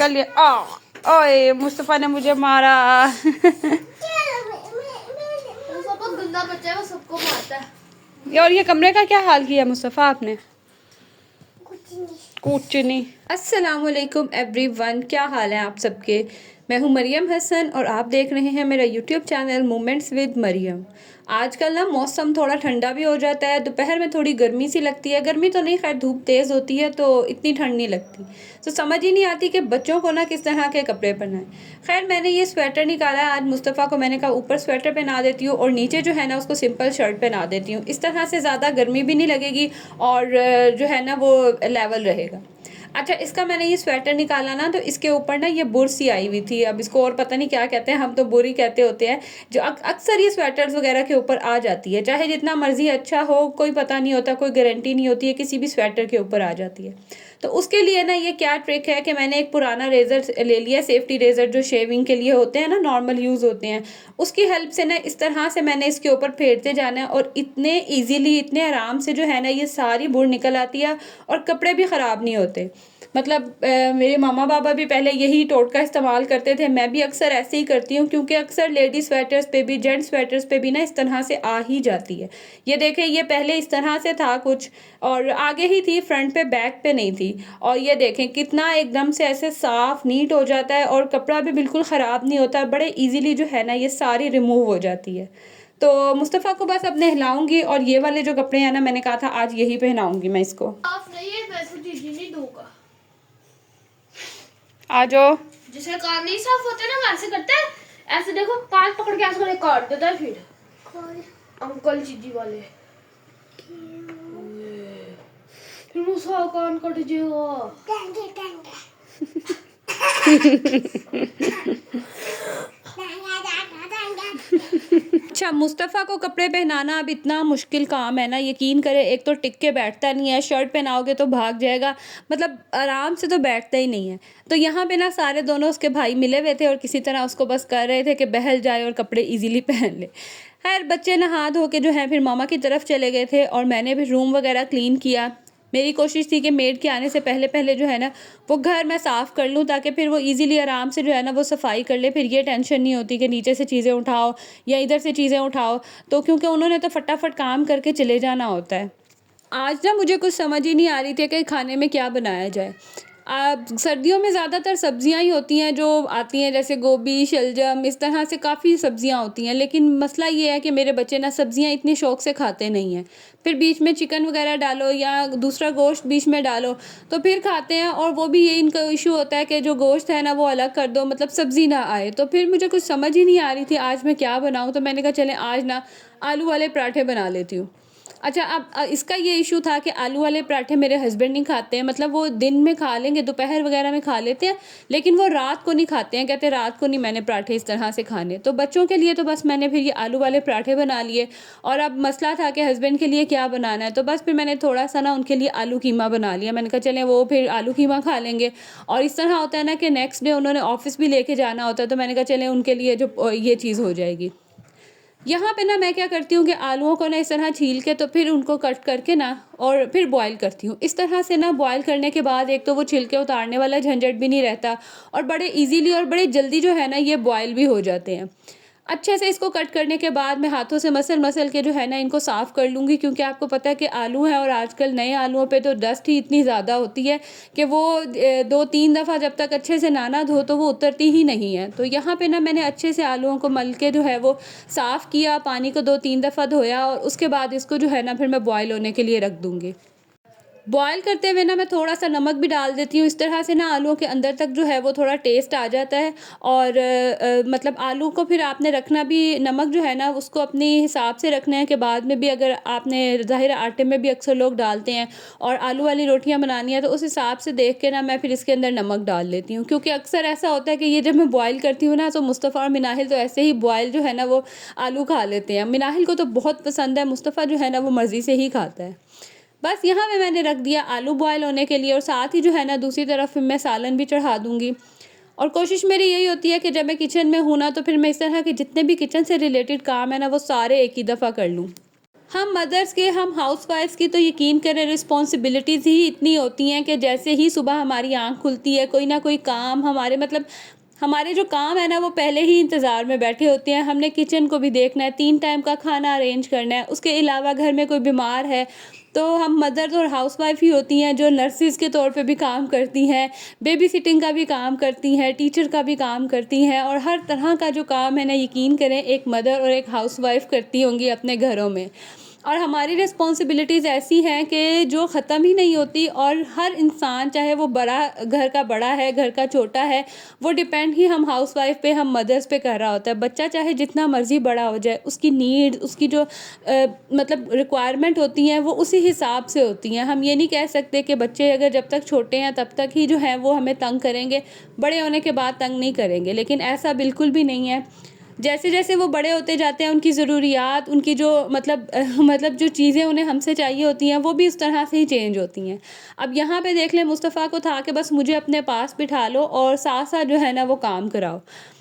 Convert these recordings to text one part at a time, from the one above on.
कर लिया। ओए मुस्तफ़ा ने मुझे मारा। बहुत गंदा बच्चा है, वो सबको मारता है। और ये कमरे का क्या हाल किया मुस्तफ़ा आपने? कुछ नहीं। अस्सलामुअलैकुम एवरीवन, क्या हाल है आप सबके? मैं हूं मरियम हसन और आप देख रहे हैं मेरा YouTube channel moments with Mariam. आजकल ना मौसम थोड़ा ठंडा भी हो जाता है, दोपहर में थोड़ी गर्मी सी लगती है। गर्मी तो नहीं, खैर धूप तेज़ होती है तो इतनी ठंड नहीं लगती। तो समझ ही नहीं आती कि बच्चों को ना किस तरह के कपड़े पहनाएं। खैर मैंने ये स्वेटर निकाला है आज मुस्तफ़ा को। मैंने कहा ऊपर स्वेटर पहना देती हूँ और नीचे जो है ना उसको सिंपल शर्ट पहना देती हूँ। इस तरह से ज़्यादा गर्मी भी नहीं लगेगी और जो है ना वो लेवल रहेगा। अच्छा, इसका मैंने ये स्वेटर निकाला ना तो इसके ऊपर ना ये बुर सी आई हुई थी। अब इसको और पता नहीं क्या कहते हैं, हम तो बुरी कहते होते हैं, जो अक्सर ये स्वेटर्स वगैरह के ऊपर आ जाती है। चाहे जितना मर्जी अच्छा हो, कोई पता नहीं होता, कोई गारंटी नहीं होती है, किसी भी स्वेटर के ऊपर आ जाती है। तो उसके लिए ना ये क्या ट्रिक है कि मैंने एक पुराना रेज़र ले लिया, सेफ्टी रेज़र जो शेविंग के लिए होते हैं ना, नॉर्मल यूज़ होते हैं, उसकी हेल्प से ना इस तरह से मैंने इसके ऊपर फेरते जाना है और इतने ईजीली, इतने आराम से जो है ना ये सारी बुर निकल आती है और कपड़े भी ख़राब नहीं होते। मतलब मेरे मामा बाबा भी पहले यही टोटका इस्तेमाल करते थे, मैं भी अक्सर ऐसे ही करती हूँ क्योंकि अक्सर लेडी स्वेटर्स पे भी, जेंट्स स्वेटर्स पे भी ना इस तरह से आ ही जाती है। ये देखें, ये पहले इस तरह से था कुछ और आगे ही थी, फ्रंट पे बैक पे नहीं थी। और ये देखें कितना एकदम से ऐसे साफ नीट हो जाता है और कपड़ा भी बिल्कुल ख़राब नहीं होता, बड़े ईजीली जो है ना ये सारी रिमूव हो जाती है। तो मुस्तफ़ा को बस अब नहलाऊंगी और ये वाले जो कपड़े हैं ना, मैंने कहा था आज यही पहनाऊंगी मैं इसको। साफ नहीं है, मैं इसको दीदी नहीं दूंगा। आ जाओ। जिसके कान नहीं साफ होते ना, वैसे करता है, ऐसे देखो कान पकड़ के ऐसे काट देता है। फिर अंकल जीजी वाले फिर मुझसे कान कट जाएगा। अच्छा, मुस्तफ़ा को कपड़े पहनाना अब इतना मुश्किल काम है ना, यकीन करें। एक तो टिक के बैठता नहीं है, शर्ट पहनाओगे तो भाग जाएगा, मतलब आराम से तो बैठता ही नहीं है। तो यहाँ पे ना सारे दोनों उसके भाई मिले हुए थे और किसी तरह उसको बस कर रहे थे कि बहल जाए और कपड़े इजीली पहन ले। खैर बच्चे नहा धो के जो है फिर मामा की तरफ चले गए थे और मैंने भी रूम वगैरह क्लीन किया। मेरी कोशिश थी कि मेड के आने से पहले पहले जो है ना वो घर मैं साफ़ कर लूँ ताकि फिर वो इजीली आराम से जो है ना वो सफाई कर ले। फिर ये टेंशन नहीं होती कि नीचे से चीज़ें उठाओ या इधर से चीज़ें उठाओ, तो क्योंकि उन्होंने तो फटाफट काम करके चले जाना होता है। आज ना मुझे कुछ समझ ही नहीं आ रही थी कि खाने में क्या बनाया जाए। सर्दियों में ज़्यादातर सब्जियां ही होती हैं जो आती हैं, जैसे गोभी, शलजम, इस तरह से काफ़ी सब्जियां होती हैं। लेकिन मसला ये है कि मेरे बच्चे ना सब्जियां इतनी शौक़ से खाते नहीं हैं। फिर बीच में चिकन वगैरह डालो या दूसरा गोश्त बीच में डालो तो फिर खाते हैं, और वो भी ये इनका इशू होता है कि जो गोश्त है ना वो अलग कर दो, मतलब सब्ज़ी ना आए। तो फिर मुझे कुछ समझ ही नहीं आ रही थी आज मैं क्या बनाऊँ। तो मैंने कहा चलें आज ना आलू वाले पराठे बना लेती हूँ। अच्छा, अब इसका ये इशू था कि आलू वाले पराठे मेरे हस्बैंड नहीं खाते हैं। मतलब वो दिन में खा लेंगे, दोपहर वगैरह में खा लेते हैं, लेकिन वो रात को नहीं खाते हैं। कहते हैं रात को नहीं मैंने पराठे इस तरह से खाने। तो बच्चों के लिए तो बस मैंने फिर ये आलू वाले पराठे बना लिए। और अब मसला था कि हस्बैंड के लिए क्या बनाना है, तो बस फिर मैंने थोड़ा सा ना उनके लिए आलू कीमा बना लिया। मैंने कहा चलें वो फिर आलू कीमा खा लेंगे। और इस तरह होता है ना कि नेक्स्ट डे उन्होंने ऑफिस भी लेके जाना होता है, तो मैंने कहा चलें उनके लिए जो ये चीज़ हो जाएगी। यहाँ पे ना मैं क्या करती हूँ कि आलूओं को ना इस तरह छील के तो फिर उनको कट करके ना और फिर बॉईल करती हूँ। इस तरह से ना बॉईल करने के बाद एक तो वो छिलके उतारने वाला झंझट भी नहीं रहता और बड़े इजीली और बड़े जल्दी जो है ना ये बॉईल भी हो जाते हैं। अच्छे से इसको कट करने के बाद मैं हाथों से मसल मसल के जो है ना इनको साफ़ कर लूँगी, क्योंकि आपको पता है कि आलू हैं और आजकल नए आलूओं पे तो डस्ट ही इतनी ज़्यादा होती है कि वो 2-3 दफ़ा जब तक अच्छे से ना धो तो वो उतरती ही नहीं है। तो यहाँ पे ना मैंने अच्छे से आलूओं को मल के जो है वो साफ़ किया, पानी को 2-3 दफ़ा धोया और उसके बाद इसको जो है ना फिर मैं बॉयल होने के लिए रख दूँगी। बॉयल करते हुए ना मैं थोड़ा सा नमक भी डाल देती हूँ। इस तरह से ना आलूओं के अंदर तक जो है वो थोड़ा टेस्ट आ जाता है। और मतलब आलू को फिर आपने रखना भी, नमक जो है ना उसको अपने हिसाब से रखना है कि बाद में भी अगर आपने, ज़ाहिर आटे में भी अक्सर लोग डालते हैं और आलू वाली रोटियाँ बनानी है तो उस हिसाब से देख के ना मैं फिर इसके अंदर नमक डाल लेती हूँ। क्योंकि अक्सर ऐसा होता है कि ये जब मैं बॉयल करती हूँ ना तो मुस्तफ़ा और मिनाहिल तो ऐसे ही बॉयल जो है ना वो आलू खा लेते हैं। मिनाहिल को तो बहुत पसंद है, मुस्तफ़ा जो है ना वो मर्ज़ी से ही खाता है। बस यहाँ पे मैंने रख दिया आलू बॉयल होने के लिए और साथ ही जो है ना दूसरी तरफ मैं सालन भी चढ़ा दूँगी। और कोशिश मेरी यही होती है कि जब मैं किचन में हूँ ना तो फिर मैं इस तरह के जितने भी किचन से रिलेटेड काम है ना वो सारे एक ही दफ़ा कर लूँ। हम मदर्स के, हम हाउसवाइफ्स की तो यकीन करें रिस्पॉन्सिबिलिटीज़ ही इतनी होती हैं कि जैसे ही सुबह हमारी आँख खुलती है, कोई ना कोई काम हमारे मतलब हमारे जो काम है ना वो पहले ही इंतज़ार में बैठे होते हैं। हमने किचन को भी देखना है, 3 टाइम का खाना अरेंज करना है, उसके अलावा घर में कोई बीमार है तो हम मदर्स और हाउसवाइफ ही होती हैं जो नर्सिस के तौर पे भी काम करती हैं, बेबी सिटिंग का भी काम करती हैं, टीचर का भी काम करती हैं, और हर तरह का जो काम है ना यकीन करें एक मदर और एक हाउसवाइफ करती होंगी अपने घरों में। और हमारी रिस्पॉन्सिबिलिटीज़ ऐसी हैं कि जो ख़त्म ही नहीं होती, और हर इंसान चाहे वो बड़ा घर का बड़ा है, घर का छोटा है, वो डिपेंड ही हम हाउसवाइफ पे, हम मदर्स पे कर रहा होता है। बच्चा चाहे जितना मर्ज़ी बड़ा हो जाए, उसकी नीड्स, उसकी जो मतलब रिक्वायरमेंट होती हैं वो उसी हिसाब से होती हैं। हम ये नहीं कह सकते कि बच्चे अगर जब तक छोटे हैं तब तक ही जो है वो हमें तंग करेंगे, बड़े होने के बाद तंग नहीं करेंगे, लेकिन ऐसा बिल्कुल भी नहीं है। जैसे जैसे वो बड़े होते जाते हैं उनकी ज़रूरियात, उनकी जो मतलब मतलब जो चीज़ें उन्हें हमसे चाहिए होती हैं वो भी उस तरह से ही चेंज होती हैं। अब यहाँ पे देख लें, मुस्तफ़ा को था कि बस मुझे अपने पास बिठा लो और साथ साथ जो है ना वो काम कराओ।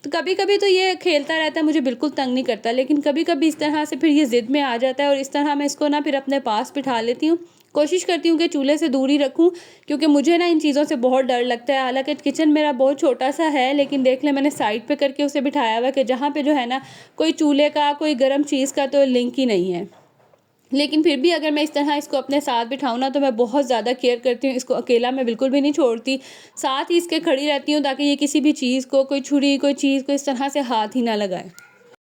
तो कभी कभी तो ये खेलता रहता है, मुझे बिल्कुल तंग नहीं करता, लेकिन कभी कभी इस तरह से फिर ये ज़िद में आ जाता है और इस तरह मैं इसको ना फिर अपने पास बिठा लेती हूँ। कोशिश करती हूँ कि चूल्हे से दूर ही रखूँ, क्योंकि मुझे ना इन चीज़ों से बहुत डर लगता है। हालांकि किचन मेरा बहुत छोटा सा है, लेकिन देख ले मैंने साइड पे करके उसे बिठाया हुआ है कि जहाँ पे जो है ना कोई चूल्हे का, कोई गर्म चीज़ का तो लिंक ही नहीं है। लेकिन फिर भी अगर मैं इस तरह इसको अपने साथ बिठाऊँ ना तो मैं बहुत ज़्यादा केयर करती हूँ, इसको अकेला मैं बिल्कुल भी नहीं छोड़ती, साथ ही इसके खड़ी रहती हूँ ताकि ये किसी भी चीज़ को, कोई छुरी, कोई चीज़ को इस तरह से हाथ ही ना लगाए।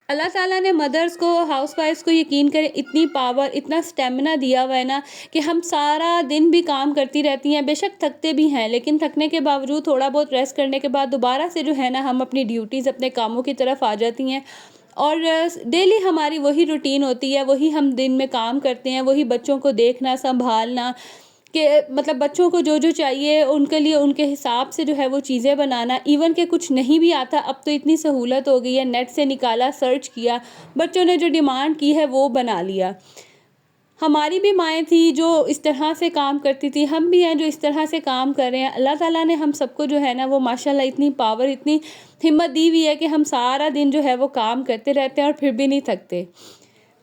अल्लाह ताला ने मदर्स को, हाउसवाइफ्स को यकीन करें इतनी पावर, इतना स्टेमिना दिया हुआ है ना कि हम सारा दिन भी काम करती रहती हैं। बेशक थकते भी हैं, लेकिन थकने के बावजूद थोड़ा बहुत रेस्ट करने के बाद दोबारा से जो है ना हम अपनी ड्यूटीज़, अपने कामों की तरफ आ जाती हैं। और डेली हमारी वही रूटीन होती है, वही हम दिन में काम करते हैं, वही बच्चों को देखना, संभालना, कि मतलब बच्चों को जो जो चाहिए उनके लिए उनके हिसाब से जो है वो चीज़ें बनाना। इवन कि कुछ नहीं भी आता, अब तो इतनी सहूलत हो गई है, नेट से निकाला, सर्च किया, बच्चों ने जो डिमांड की है वो बना लिया। हमारी भी माएँ थी जो इस तरह से काम करती थी, हम भी हैं जो इस तरह से काम कर रहे हैं। अल्लाह ताला ने हम सबको जो है ना वो माशाल्लाह इतनी पावर, इतनी हिम्मत दी हुई है कि हम सारा दिन जो है वो काम करते रहते हैं और फिर भी नहीं थकते।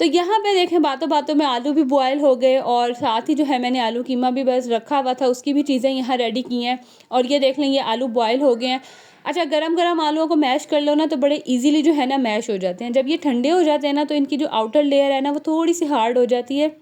तो यहाँ पे देखें बातों बातों में आलू भी बॉयल हो गए, और साथ ही जो है मैंने आलू कीमा भी बस रखा हुआ था, उसकी भी चीज़ें यहाँ रेडी की हैं। और ये देख लें, ये आलू बॉयल हो गए हैं। अच्छा, गरम गरम आलूओं को मैश कर लो ना तो बड़े इजीली जो है ना मैश हो जाते हैं। जब ये ठंडे हो जाते हैं ना तो इनकी जो आउटर लेयर है ना वो थोड़ी सी हार्ड हो जाती है,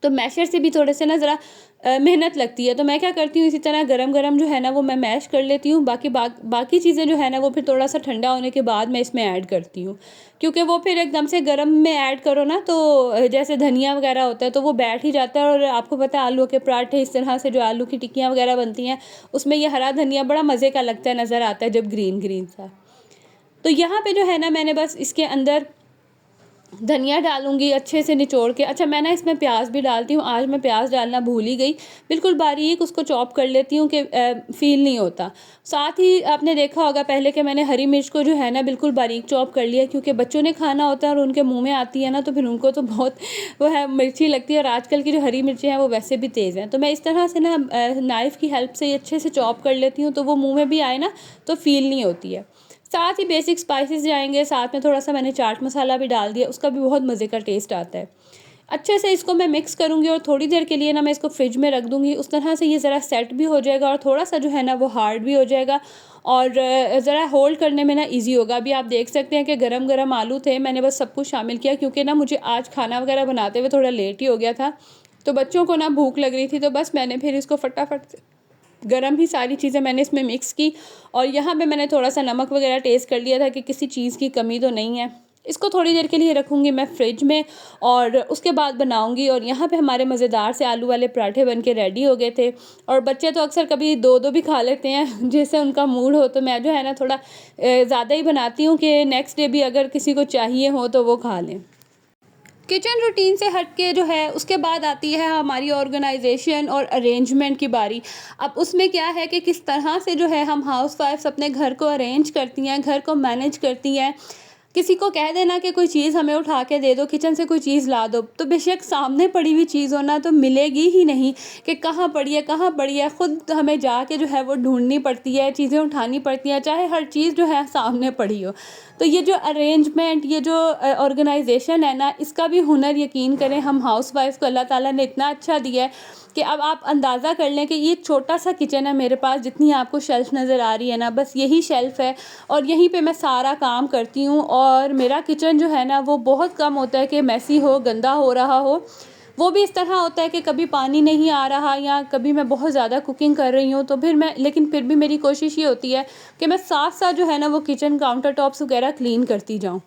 तो मैशर से भी थोड़े से ना ज़रा मेहनत लगती है। तो मैं क्या करती हूँ, इसी तरह गरम गरम जो है ना वो मैं मैश कर लेती हूँ। बाकी चीज़ें जो है ना वो फिर थोड़ा सा ठंडा होने के बाद मैं इसमें ऐड करती हूँ, क्योंकि वो फिर एकदम से गरम में ऐड करो ना तो जैसे धनिया वगैरह होता है तो वो बैठ ही जाता है। और आपको पता है आलू के पराठे, इस तरह से जो आलू की टिक्कियाँ वगैरह बनती हैं, उसमें ये हरा धनिया बड़ा मज़े का लगता है, नज़र आता है जब ग्रीन ग्रीन सा। तो यहाँ पे जो है ना मैंने बस इसके अंदर धनिया डालूंगी अच्छे से निचोड़ के। अच्छा, मैं ना इसमें प्याज भी डालती हूँ, आज मैं प्याज डालना भूल ही गई, बिल्कुल बारीक उसको चॉप कर लेती हूँ कि फील नहीं होता। साथ ही आपने देखा होगा पहले कि मैंने हरी मिर्च को जो है ना बिल्कुल बारीक चॉप कर लिया, क्योंकि बच्चों ने खाना होता है और उनके मुँह में आती है ना तो फिर उनको तो बहुत वो है मिर्ची लगती है, और आजकल की जो हरी मिर्चें हैं वो वैसे भी तेज़ हैं। तो मैं इस तरह से ना नाइफ़ की हेल्प से अच्छे से चॉप कर लेती हूँ, तो वो मुँह में भी आए ना तो फील नहीं होती है। साथ ही बेसिक स्पाइसेस जाएंगे, साथ में थोड़ा सा मैंने चाट मसाला भी डाल दिया, उसका भी बहुत मज़े का टेस्ट आता है। अच्छे से इसको मैं मिक्स करूँगी और थोड़ी देर के लिए ना मैं इसको फ्रिज में रख दूँगी, उस तरह से ये ज़रा सेट भी हो जाएगा और थोड़ा सा जो है ना वो हार्ड भी हो जाएगा, और ज़रा होल्ड करने में ना ईजी होगा। अभी आप देख सकते हैं कि गरम गरम आलू थे, मैंने बस सब कुछ शामिल किया, क्योंकि ना मुझे आज खाना वगैरह बनाते हुए थोड़ा लेट ही हो गया था, तो बच्चों को ना भूख लग रही थी, तो बस मैंने फिर इसको फटाफट से गरम ही सारी चीज़ें मैंने इसमें मिक्स की। और यहाँ पे मैंने थोड़ा सा नमक वगैरह टेस्ट कर लिया था कि किसी चीज़ की कमी तो नहीं है। इसको थोड़ी देर के लिए रखूँगी मैं फ्रिज में और उसके बाद बनाऊँगी। और यहाँ पे हमारे मज़ेदार से आलू वाले पराठे बन के रेडी हो गए थे। और बच्चे तो अक्सर कभी दो दो भी खा लेते हैं, जैसे उनका मूड हो। तो मैं जो है ना थोड़ा ज़्यादा ही बनाती हूँ कि नेक्स्ट डे भी अगर किसी को चाहिए हो तो वो खा लें। किचन रूटीन से हट के जो है उसके बाद आती है हमारी ऑर्गेनाइजेशन और अरेंजमेंट की बारी। अब उसमें क्या है कि किस तरह से जो है हम हाउसवाइफ्स अपने घर को अरेंज करती हैं, घर को मैनेज करती हैं। किसी को कह देना कि कोई चीज़ हमें उठा के दे दो, किचन से कोई चीज़ ला दो, तो बेशक सामने पड़ी हुई चीज़ हो ना तो मिलेगी ही नहीं कि कहाँ पड़ी है कहाँ पड़ी है, ख़ुद हमें जाके जो है वो ढूंढनी पड़ती है, चीज़ें उठानी पड़ती हैं, चाहे हर चीज़ जो है सामने पड़ी हो। तो ये जो अरेंजमेंट, ये जो ऑर्गेनाइजेशन है ना, इसका भी हुनर यकीन करें हम हाउसवाइफ को अल्लाह ताला ने इतना अच्छा दिया है कि अब आप अंदाज़ा कर लें कि ये छोटा सा किचन है मेरे पास, जितनी आपको शेल्फ़ नज़र आ रही है ना, बस यही शेल्फ़ है और यहीं पे मैं सारा काम करती हूँ। और मेरा किचन जो है ना वो बहुत कम होता है कि मैसी हो, गंदा हो रहा हो। वो भी इस तरह होता है कि कभी पानी नहीं आ रहा या कभी मैं बहुत ज़्यादा कुकिंग कर रही हूँ तो फिर भी मेरी कोशिश ये होती है कि मैं साथ-साथ जो है ना वो किचन काउंटर टॉप्स वगैरह क्लीन करती जाऊँ।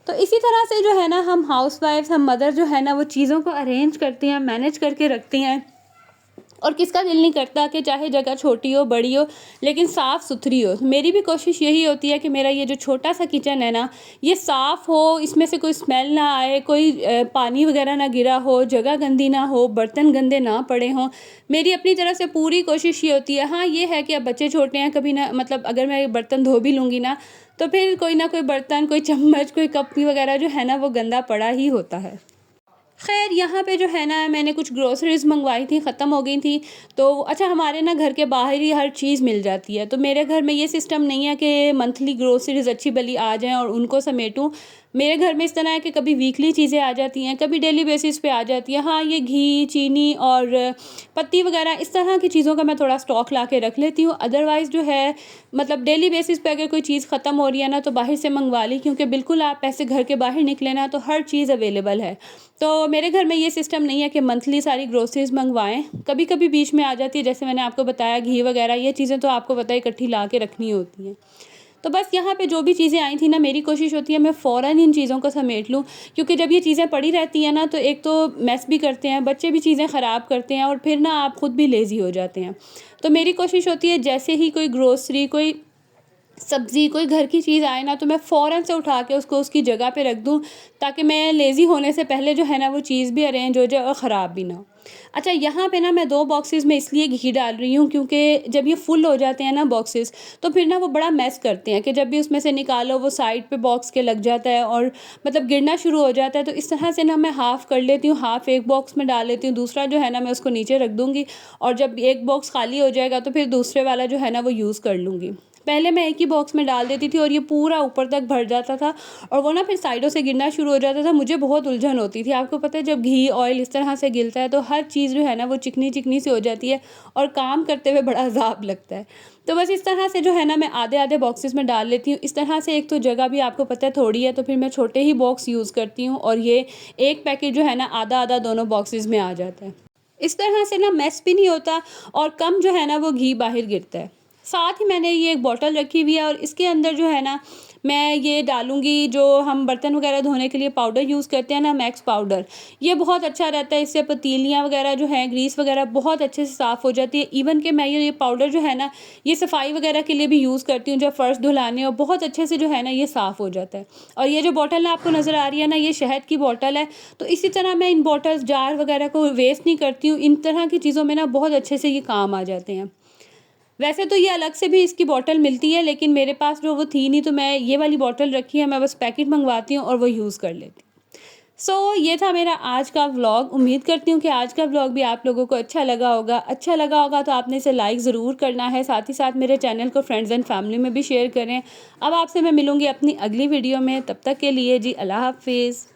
तो इसी तरह से जो है ना हम हाउसवाइफ्स, हम मदर जो है ना वो चीज़ों को अरेंज करती हैं, मैनेज करके रखती हैं। और किसका दिल नहीं करता कि चाहे जगह छोटी हो बड़ी हो लेकिन साफ़ सुथरी हो। मेरी भी कोशिश यही होती है कि मेरा ये जो छोटा सा किचन है ना ये साफ़ हो, इसमें से कोई स्मेल ना आए, कोई पानी वगैरह ना गिरा हो, जगह गंदी ना हो, बर्तन गंदे ना पड़े हों। मेरी अपनी तरफ से पूरी कोशिश ये होती है। हाँ, ये है कि अब बच्चे छोटे हैं, कभी ना मतलब अगर मैं बर्तन धो भी लूँगी ना तो फिर कोई ना कोई बर्तन, कोई चम्मच, कोई कप वगैरह जो है ना वो गंदा पड़ा ही होता है। ख़ैर यहाँ पे जो है ना मैंने कुछ ग्रोसरीज़ मंगवाई थी, ख़त्म हो गई थी। तो अच्छा, हमारे ना घर के बाहर ही हर चीज़ मिल जाती है, तो मेरे घर में ये सिस्टम नहीं है कि मंथली ग्रोसरीज़ अच्छी भली आ जाएँ और उनको समेटूँ। मेरे घर में इस तरह है कि कभी वीकली चीज़ें आ जाती हैं, कभी डेली बेसिस पे आ जाती हैं। हाँ, ये घी, चीनी और पत्ती वगैरह इस तरह की चीज़ों का मैं थोड़ा स्टॉक ला के रख लेती हूँ। अदरवाइज़ जो है मतलब डेली बेसिस पे अगर कोई चीज़ ख़त्म हो रही है ना तो बाहर से मंगवा ली, क्योंकि बिल्कुल आप ऐसे घर के बाहर निकले ना तो हर चीज़ अवेलेबल है। तो मेरे घर में ये सिस्टम नहीं है कि मंथली सारी ग्रोसरीज़ मंगवाएँ। कभी-कभी बीच में आ जाती है, जैसे मैंने आपको बताया घी वगैरह, ये चीज़ें तो आपको पता है इकट्ठी ला के रखनी होती हैं। तो बस यहाँ पे जो भी चीज़ें आई थी ना, मेरी कोशिश होती है मैं फ़ौरन इन चीज़ों को समेट लूँ, क्योंकि जब ये चीज़ें पड़ी रहती हैं ना तो एक तो मेस भी करते हैं, बच्चे भी चीज़ें ख़राब करते हैं और फिर ना आप खुद भी लेज़ी हो जाते हैं। तो मेरी कोशिश होती है जैसे ही कोई ग्रोसरी, कोई सब्ज़ी, कोई घर की चीज़ आए ना तो मैं फ़ौरन से उठा के उसको उसकी जगह पे रख दूँ, ताकि मैं लेज़ी होने से पहले जो है ना वो चीज़ भी अरेंज हो जाए और ख़राब भी ना हो। अच्छा, यहाँ पे ना मैं 2 बॉक्सेस में इसलिए घी डाल रही हूँ क्योंकि जब ये फुल हो जाते हैं ना बॉक्सेस तो फिर ना वो बड़ा मेस करते हैं कि जब भी उसमें से निकालो वो साइड पे बॉक्स के लग जाता है और मतलब गिरना शुरू हो जाता है। तो इस तरह से ना मैं हाफ़ कर लेती हूँ, हाफ़ एक बॉक्स में डाल लेती हूँ, दूसरा जो है ना मैं उसको नीचे रख दूँगी और जब एक बॉक्स खाली हो जाएगा तो फिर दूसरे वाला जो है ना वो यूज़ कर लूँगी। पहले मैं एक ही बॉक्स में डाल देती थी और ये पूरा ऊपर तक भर जाता था और वो ना फिर साइडों से गिरना शुरू हो जाता था। मुझे बहुत उलझन होती थी। आपको पता है जब घी, ऑयल इस तरह से गिरता है तो हर चीज़ जो है ना वो चिकनी-चिकनी सी हो जाती है और काम करते हुए बड़ा अज़ाब लगता है। तो बस इस तरह से जो है ना मैं आधे-आधे बॉक्सेस में डाल लेती हूँ। इस तरह से एक तो जगह भी आपको पता है थोड़ी है, तो फिर मैं छोटे ही बॉक्स यूज़ करती हूँ और ये एक पैकेट जो है ना आधा-आधा दोनों बॉक्सेस में आ जाता है। इस तरह से ना मेस भी नहीं होता और कम जो है ना वो घी बाहर गिरता है। साथ ही मैंने ये एक बॉटल रखी हुई है और इसके अंदर जो है ना मैं ये डालूँगी, जो हम बर्तन वगैरह धोने के लिए पाउडर यूज़ करते हैं ना, मैक्स पाउडर। ये बहुत अच्छा रहता है, इससे पतीलियाँ वगैरह जो हैं, ग्रीस वगैरह बहुत अच्छे से साफ़ हो जाती है। इवन कि मैं ये पाउडर जो है ना ये सफाई वगैरह के लिए भी यूज़ करती हूँ, जब फ़र्श धुलाने और बहुत अच्छे से जो है ना ये साफ़ हो जाता है। और ये जो बॉटल आपको नज़र आ रही है ना, ये शहद की बॉटल है। तो इसी तरह मैं इन बॉटल्स, जार वगैरह को वेस्ट नहीं करती हूँ। इन तरह की चीज़ों में ना बहुत अच्छे से ये काम आ जाते हैं। वैसे तो ये अलग से भी इसकी बॉटल मिलती है, लेकिन मेरे पास जो वो थी नहीं तो मैं ये वाली बॉटल रखी है, मैं बस पैकेट मंगवाती हूँ और वो यूज़ कर लेती हूँ। सो ये था मेरा आज का व्लॉग। उम्मीद करती हूँ कि आज का व्लॉग भी आप लोगों को अच्छा लगा होगा। अच्छा लगा होगा तो आपने इसे लाइक ज़रूर करना है, साथ ही साथ मेरे चैनल को फ्रेंड्स एंड फैमिली में भी शेयर करें। अब आपसे मैं मिलूँगी अपनी अगली वीडियो में, तब तक के लिए जी अल्लाह हाफ़िज़।